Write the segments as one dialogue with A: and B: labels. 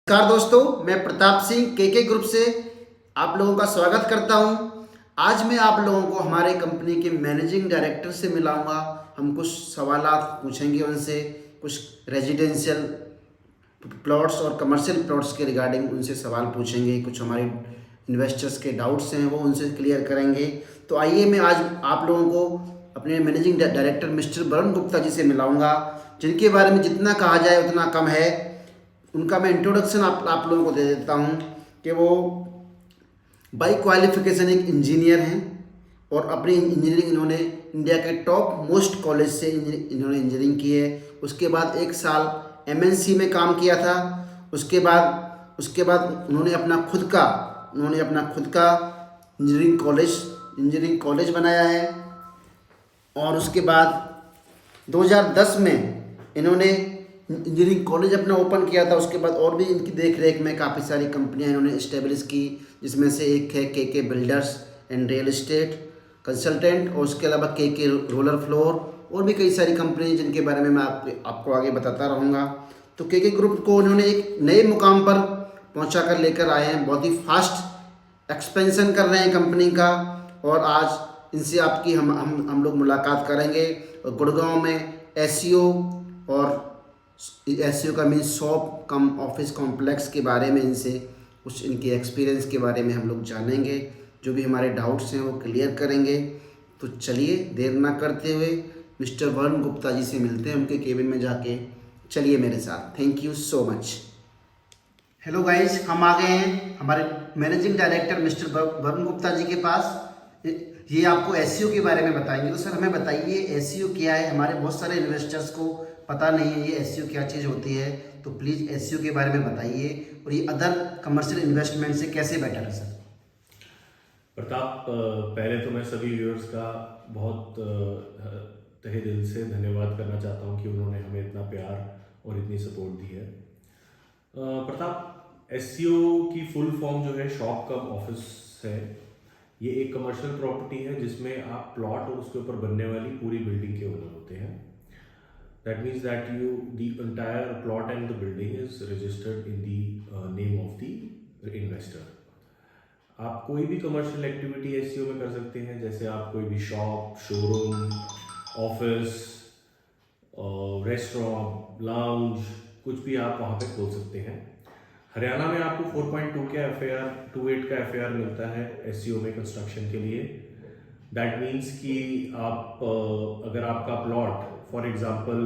A: नमस्कार दोस्तों, मैं प्रताप सिंह केके ग्रुप से आप लोगों का स्वागत करता हूं। आज मैं आप लोगों को हमारे कंपनी के मैनेजिंग डायरेक्टर से मिलाऊंगा। हम कुछ सवालात पूछेंगे उनसे, कुछ रेजिडेंशियल प्लॉट्स और कमर्शियल प्लॉट्स के रिगार्डिंग उनसे सवाल पूछेंगे। कुछ हमारे इन्वेस्टर्स के डाउट्स हैं वो उनसे क्लियर करेंगे। तो आइए मैं आज आप लोगों को अपने managing director mister Varun Gupta ji से मिलाऊंगा, जिनके बारे में जितना कहा जाए उतना कम है। उनका मैं इंट्रोडक्शन आप लोगों को दे देता हूँ कि वो बाई क्वालिफिकेशन एक इंजीनियर हैं और अपनी इंजीनियरिंग इन्होंने इंडिया के टॉप मोस्ट कॉलेज से इन्होंने इंजीनियरिंग की है। उसके बाद एक साल एमएनसी में काम किया था। उसके बाद उन्होंने अपना खुद का इंजीनियरिंग कॉलेज बनाया है। और उसके बाद 2010 में इन्होंने इंजीनियरिंग कॉलेज अपना ओपन किया था। उसके बाद और भी इनकी देख रेख में काफ़ी सारी कंपनियां इन्होंने इस्टेब्लिश की, जिसमें से एक है KK builders and real estate consultant, और उसके अलावा केके रोलर फ्लोर, और भी कई सारी कंपनी जिनके बारे में मैं आपको आगे बताता रहूँगा। तो केके ग्रुप को उन्होंने एक नए मुकाम पर पहुँचा कर लेकर आए हैं। बहुत ही फास्ट एक्सपेंशन कर रहे हैं कंपनी का। और आज इनसे आपकी हम लोग मुलाकात करेंगे। और गुड़गांव में एसईओ और एसईओ का मीन शॉप कम ऑफिस कॉम्प्लेक्स के बारे में इनसे कुछ इनके एक्सपीरियंस के बारे में हम लोग जानेंगे। जो भी हमारे डाउट्स हैं वो क्लियर करेंगे। तो चलिए देर ना करते हुए मिस्टर वरुण गुप्ता जी से मिलते हैं उनके केबिन में जाके। चलिए मेरे साथ। Thank you so much. Hello guys, हम आ गए हैं हमारे managing director mister Varun Gupta ji के पास। ये आपको एसईओ के बारे में बताएंगे। तो सर हमें बताइए एसईओ क्या है। हमारे बहुत सारे इन्वेस्टर्स को पता नहीं है ये एसईओ क्या चीज़ होती है। तो प्लीज़ एसईओ के बारे में बताइए और ये अदर कमर्शियल इन्वेस्टमेंट से कैसे बेटर है सर।
B: प्रताप, पहले तो मैं सभी व्यूअर्स का बहुत तहे दिल से धन्यवाद करना चाहता हूं कि उन्होंने हमें इतना प्यार और इतनी सपोर्ट दी है। प्रताप, एससीओ की फुल फॉर्म जो है शॉप कम ऑफिस है। ये एक कमर्शियल प्रॉपर्टी है जिसमें आप प्लॉट और उसके ऊपर बनने वाली पूरी बिल्डिंग के ओनर होते हैं। That means that the entire plot and the building is registered in the name of the investor. आप कोई भी कमर्शियल एक्टिविटी एसईओ में कर सकते हैं, जैसे आप कोई भी shop, showroom, office, restaurant, lounge, कुछ भी आप वहाँ पे खोल सकते हैं। हरियाणा में आपको 4.2 का एफएआर 28 का एफएआर मिलता है एसईओ में कंस्ट्रक्शन के लिए। दैट मीन्स कि आप अगर आपका plot for example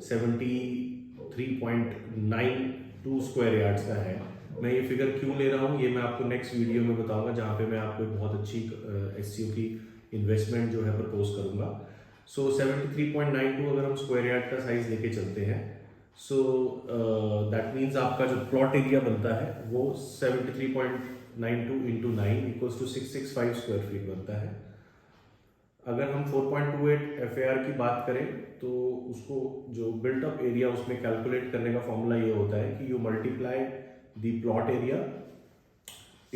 B: 73.92 square yards का है, मैं ये फिगर क्यों ले रहा हूँ ये मैं आपको नेक्स्ट वीडियो में बताऊंगा, जहाँ पे मैं आपको एक बहुत अच्छी एससीओ की इन्वेस्टमेंट जो है प्रपोज करूंगा। सो 73.92 अगर हम स्क्वायर यार्ड का साइज लेके चलते हैं, सो दैट मीन्स आपका जो प्लॉट एरिया बनता है वो 73.92 into 9 equals to 665 square feet बनता है। अगर हम 4.28 एफएआर की बात करें तो उसको जो बिल्टअप एरिया उसमें कैलकुलेट करने का फॉर्मूला ये होता है कि you multiply the plot area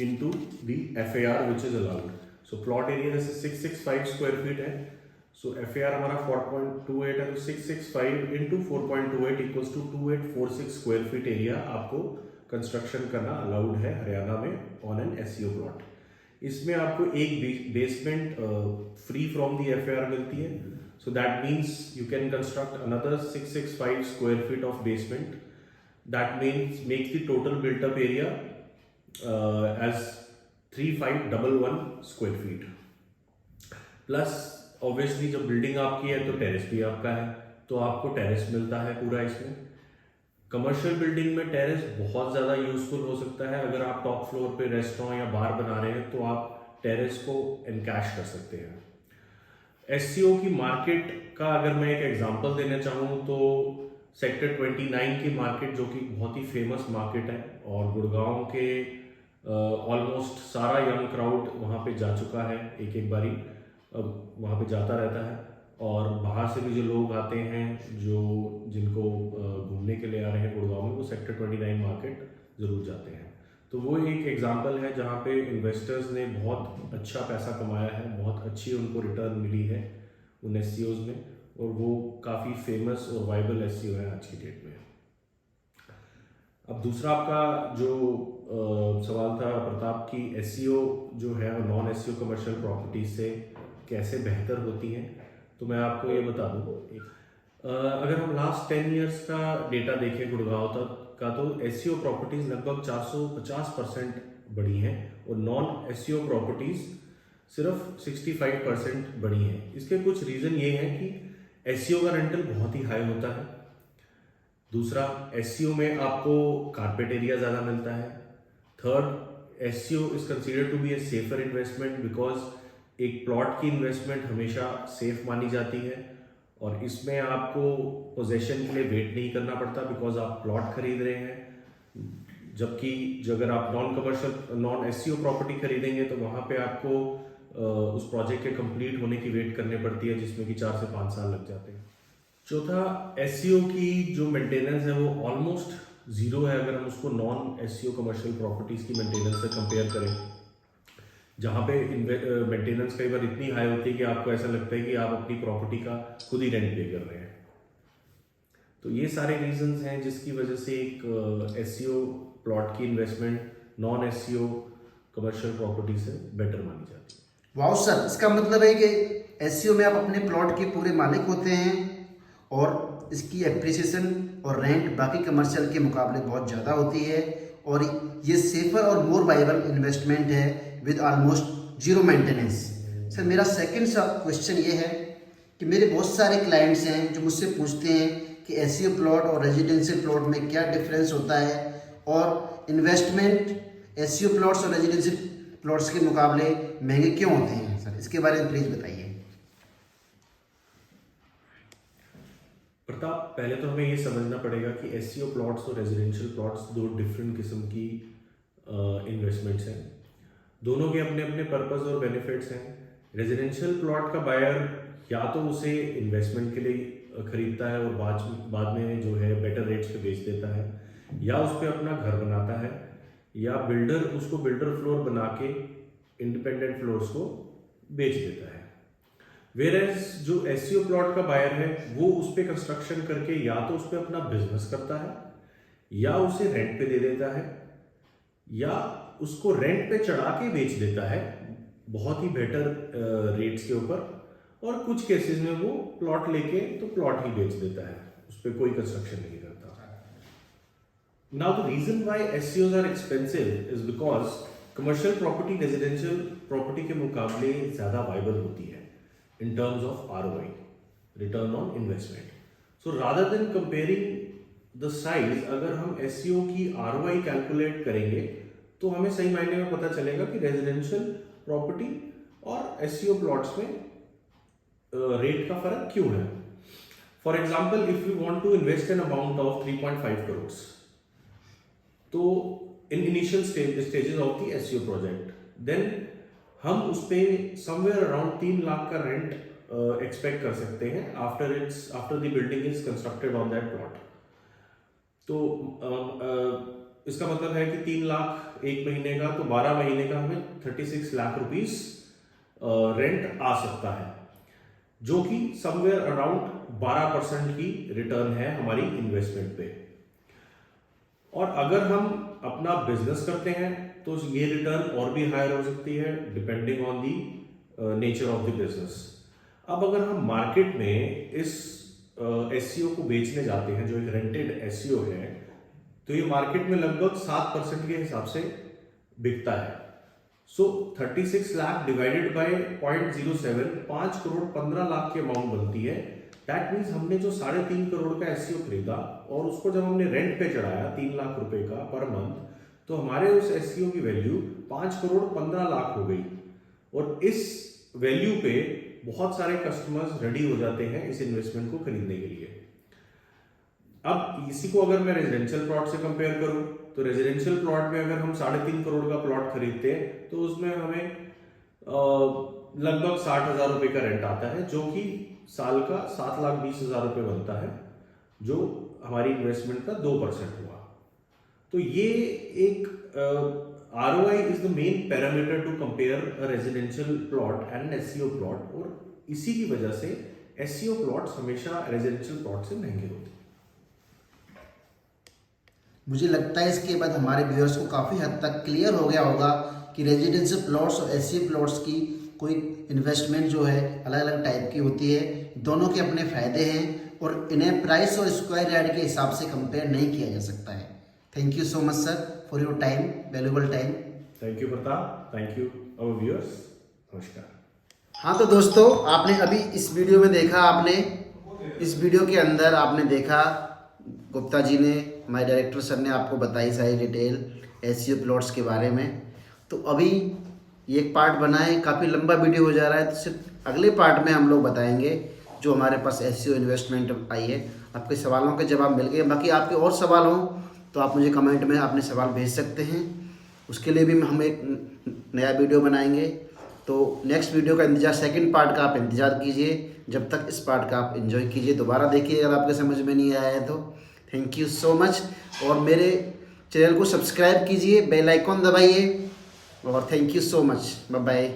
B: into the FAR which is allowed. So plot area जैसे 665 स्क्वायर फीट है, सो एफएआर हमारा 4.28 है, तो 665 into 4.28 equals to 2846 square feet area आपको कंस्ट्रक्शन करना अलाउड है हरियाणा में ऑन एन एसईओ प्लॉट। इसमें आपको एक basement free from the FAR मिलती है। So that means you can construct another 665 square feet of basement. That means makes the total built up area as 3511 square feet. Plus obviously जब building आपकी है तो terrace भी आपका है, तो आपको टेरेस मिलता है पूरा। इसमें कमर्शियल बिल्डिंग में टेरेस बहुत ज़्यादा यूजफुल हो सकता है। अगर आप टॉप फ्लोर पे रेस्टोरेंट या बार बना रहे हैं तो आप टेरेस को एनकैश कर सकते हैं। एससीओ की मार्केट का अगर मैं एक एग्जांपल देना चाहूँ तो सेक्टर 29 की मार्केट, जो कि बहुत ही फेमस मार्केट है और गुड़गांव के ऑलमोस्ट सारा यंग क्राउड वहाँ पे जा चुका है, एक एक बारी वहाँ पे जाता रहता है। और बाहर से भी जो लोग आते हैं जिनको घूमने के लिए आ रहे हैं गुड़गांव में, वो सेक्टर 29 मार्केट ज़रूर जाते हैं। तो वो एक एग्जांपल है जहाँ पे इन्वेस्टर्स ने बहुत अच्छा पैसा कमाया है, बहुत अच्छी उनको रिटर्न मिली है उन एससीओज में, और वो काफ़ी फेमस और वाइबल एससीओ है आज की डेट में। अब दूसरा आपका जो सवाल था प्रताप की एसईओ जो है वो नॉन एसईओ कमर्शियल प्रॉपर्टीज से कैसे बेहतर होती हैं, तो मैं आपको ये बता दूँ। अगर हम लास्ट 10 इयर्स का डेटा देखें गुड़गांव तक का, तो एसईओ प्रॉपर्टीज लगभग 450% बढ़ी हैं और नॉन एसईओ प्रॉपर्टीज सिर्फ 65% बढ़ी हैं। इसके कुछ रीज़न ये हैं कि एसईओ का रेंटल बहुत ही हाई होता है। दूसरा, एसईओ में आपको कारपेट एरिया ज़्यादा मिलता है। Third, SEO is considered to be a safer investment because एक प्लॉट की इन्वेस्टमेंट हमेशा सेफ मानी जाती है और इसमें आपको पोजेशन के लिए वेट नहीं करना पड़ता बिकॉज आप प्लॉट खरीद रहे हैं। जबकि जो अगर आप नॉन एसईओ प्रॉपर्टी खरीदेंगे तो वहाँ पे आपको उस प्रोजेक्ट के कंप्लीट होने की वेट करनी पड़ती है, जिसमें कि 4 से 5 साल लग जाते हैं। चौथा, एसईओ की जो मेंटेनेंस है वो ऑलमोस्ट ज़ीरो है अगर हम उसको नॉन एसईओ कमर्शियल प्रॉपर्टीज़ की मेंटेनेंस से कंपेयर करें, जहाँ पे मेंटेनेंस कई बार इतनी हाई होती है कि आपको ऐसा लगता है कि आप अपनी प्रॉपर्टी का खुद ही रेंट पे कर रहे हैं। तो ये सारे रीजंस हैं जिसकी वजह से एक एसईओ प्लॉट की investment non SEO commercial property से बेटर मानी जाती है।
A: वाह सर, इसका मतलब है कि एसईओ में आप अपने प्लॉट के पूरे मालिक होते हैं और इसकी एप्रिसिएशन और रेंट बाकी कमर्शियल के मुकाबले बहुत ज़्यादा होती है और ये सेफर और मोर वाइबल इन्वेस्टमेंट है with almost zero maintenance. Sir, मेरा सेकंड क्वेश्चन ये है कि मेरे बहुत सारे क्लाइंट्स हैं जो मुझसे पूछते हैं कि एसईओ प्लॉट और रेजिडेंशियल प्लॉट में क्या डिफरेंस होता है और इन्वेस्टमेंट एसईओ प्लॉट्स और रेजिडेंशियल प्लॉट्स के मुकाबले महंगे क्यों होते हैं। सर, इसके बारे में प्लीज़ बताइए।
B: प्रताप, पहले तो हमें ये समझना पड़ेगा कि एसईओ प्लॉट्स और रेजिडेंशियल प्लॉट्स दो डिफरेंट किस्म की इन्वेस्टमेंट्स हैं। दोनों के अपने अपने पर्पस और बेनिफिट्स हैं। रेजिडेंशियल प्लॉट का बायर या तो उसे इन्वेस्टमेंट के लिए खरीदता है और बाद में जो है बेटर रेट्स पे बेच देता है, या उस पर अपना घर बनाता है, या उसको बिल्डर फ्लोर बना के इंडिपेंडेंट फ्लोर्स को बेच देता है। वेयरएज जो एसईओ प्लॉट का बायर है वो उस पर कंस्ट्रक्शन करके या तो उस पर अपना बिजनेस करता है, या उसे रेंट पे दे देता है, या उसको रेंट पे चढ़ा के बेच देता है बहुत ही बेटर रेट्स के ऊपर, और कुछ केसेस में वो प्लॉट लेके तो प्लॉट ही बेच देता है, उस पर कोई कंस्ट्रक्शन नहीं करता। Now the reason why SEOs are expensive is because commercial property residential property के मुकाबले ज्यादा वाइबल होती है in terms of ROI, return on investment. So rather than comparing the size, अगर हम SEO की ROI कैलकुलेट करेंगे तो हमें सही मायने में पता चलेगा कि रेजिडेंशियल प्रॉपर्टी और SEO प्लॉट्स में रेट का फर्क क्यों है। For example, if you want to invest an amount of 3.5 crore, तो in initial stages of the SEO project, then हम उस पर समवेयर अराउंड 3 लाख का रेंट एक्सपेक्ट कर सकते हैं after the building is constructed on that plot. तो इसका मतलब है कि 3 लाख एक महीने का, तो 12 महीने का हमें 36 लाख रुपीस रेंट आ सकता है, जो कि समवेयर अराउंड 12% की रिटर्न है हमारी इन्वेस्टमेंट पे। और अगर हम अपना बिजनेस करते हैं तो ये रिटर्न और भी हायर हो सकती है depending on the nature of the business. अब अगर हम मार्केट में इस एसईओ को बेचने जाते हैं जो एक रेंटेड एसईओ है, तो ये मार्केट में लगभग 7% के हिसाब से बिकता है। सो 36 लाख डिवाइडेड बाय 0.07, 5 करोड़ 15 लाख की अमाउंट बनती है। दैट मीन्स हमने जो 3.5 करोड़ का एसईओ खरीदा और उसको जब हमने रेंट पे चढ़ाया 3 लाख रुपए का पर मंथ, तो हमारे उस एसईओ की वैल्यू 5 करोड़ 15 लाख हो गई। और इस वैल्यू पे बहुत सारे कस्टमर्स रेडी हो जाते हैं इस इन्वेस्टमेंट को खरीदने के लिए। अब इसी को अगर मैं रेजिडेंशियल प्लॉट से कंपेयर करूं, तो रेजिडेंशियल प्लॉट में अगर हम 3.5 करोड़ का प्लॉट खरीदते हैं तो उसमें हमें लगभग 60,000 रुपए का रेंट आता है, जो कि साल का 7,20,000 रुपए बनता है, जो हमारी इन्वेस्टमेंट का 2% हुआ। तो ये एक ROI is the main parameter to compare a residential plot and an SEO plot, और इसी की वजह से SEO प्लॉट्स हमेशा रेजिडेंशियल प्लॉट से महंगे होते हैं।
A: मुझे लगता है इसके बाद हमारे व्यूअर्स को काफ़ी हद तक क्लियर हो गया होगा कि रेजिडेंशियल प्लॉट्स और एससी प्लॉट्स की कोई इन्वेस्टमेंट जो है अलग अलग टाइप की होती है, दोनों के अपने फ़ायदे हैं और इन्हें प्राइस और स्क्वायर यार्ड के हिसाब से कंपेयर नहीं किया जा सकता है। Thank you so much sir for your time, valuable time.
B: Thank you Pratap, thank you our viewers, नमस्कार।
A: हाँ तो दोस्तों, आपने अभी इस वीडियो में देखा, आपने इस वीडियो के अंदर आपने देखा गुप्ता जी ने, हमारे डायरेक्टर सर ने आपको बताई सारी डिटेल एससीओ प्लॉट्स के बारे में। तो अभी ये एक पार्ट बना है, काफ़ी लंबा वीडियो हो जा रहा है, तो सिर्फ अगले पार्ट में हम लोग बताएंगे जो हमारे पास एससीओ इन्वेस्टमेंट आई है। आपके सवालों के जवाब मिल गए, बाकी आपके और सवाल हों तो आप मुझे कमेंट में अपने सवाल भेज सकते हैं, उसके लिए भी हम एक नया वीडियो बनाएंगे। तो नेक्स्ट वीडियो का इंतज़ार, सेकंड पार्ट का आप इंतज़ार कीजिए, जब तक इस पार्ट का आप एंजॉय कीजिए। दोबारा देखिए अगर आपके समझ में नहीं आया है तो। थैंक यू सो मच, और मेरे चैनल को सब्सक्राइब कीजिए, बेल आइकॉन दबाइए, और thank you so much, bye bye.